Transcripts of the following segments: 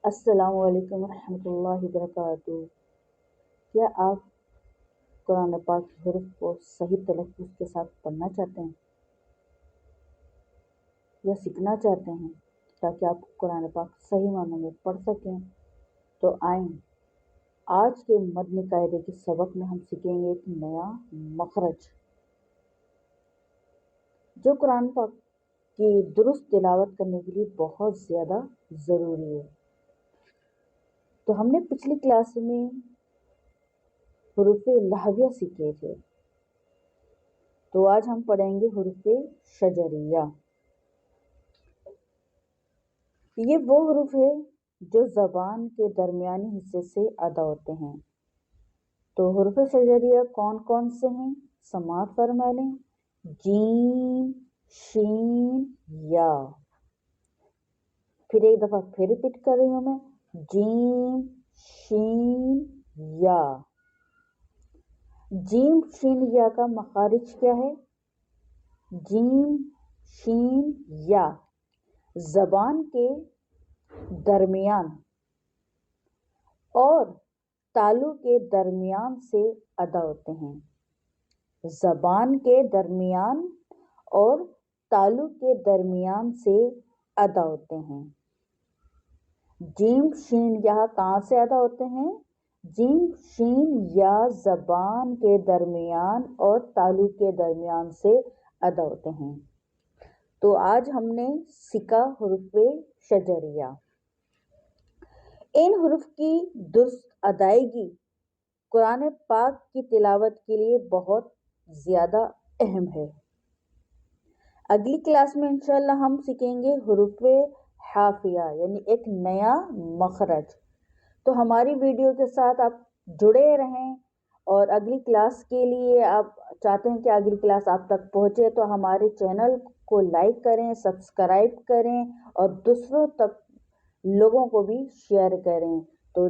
السلام علیکم ورحمۃ اللہ وبرکاتہ۔ کیا آپ قرآن پاک کے حروف کو صحیح تلفظ کے ساتھ پڑھنا چاہتے ہیں یا سیکھنا چاہتے ہیں تاکہ آپ قرآن پاک صحیح معنوں میں پڑھ سکیں؟ تو آئیں، آج کے مدنی قاعدے کے سبق میں ہم سیکھیں گے ایک نیا مخرج جو قرآن پاک کی درست تلاوت کرنے کے لیے بہت زیادہ ضروری ہے۔ تو ہم نے پچھلی کلاس میں حروف لہویہ سیکھے تھے، تو آج ہم پڑھیں گے حروف شجریہ۔ یہ وہ حروف ہے جو زبان کے درمیانی حصے سے ادا ہوتے ہیں۔ تو حروف شجریہ کون کون سے ہیں؟ سماعت فرما لیں۔ جیم، شین، یا۔ پھر ایک دفعہ پھر ریپیٹ کر رہی ہوں میں، جیم، شین، یا۔ جیم، شین، یا کا مخارج کیا ہے؟ جیم، شین، یا زبان کے درمیان اور تالو کے درمیان سے ادا ہوتے ہیں۔ زبان کے درمیان اور تالو کے درمیان سے ادا ہوتے ہیں۔ جیم، شین، یا کہاں سے ادا ہوتے ہیں؟ جیم، شین، یا زبان کے درمیان اور تالو کے درمیان سے ادا ہوتے ہیں۔ تو آج ہم نے سیکھا حروف شجریہ۔ ان حروف کی درست ادائیگی قرآن پاک کی تلاوت کے لیے بہت زیادہ اہم ہے۔ اگلی کلاس میں انشاءاللہ ہم سیکھیں گے حروف حافیہ، یعنی ایک نیا مخرج۔ تو ہماری ویڈیو کے ساتھ آپ جڑے رہیں، اور اگلی کلاس کے لیے آپ چاہتے ہیں کہ اگلی کلاس آپ تک پہنچے تو ہمارے چینل کو لائک کریں، سبسکرائب کریں اور دوسروں تک لوگوں کو بھی شیئر کریں۔ تو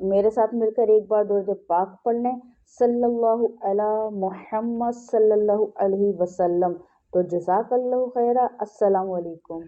میرے ساتھ مل کر ایک بار درود پاک پڑھ لیں، صلی اللہ علی محمد صلی اللہ علیہ وسلم۔ تو جزاک اللہ خیرہ۔ السلام علیکم۔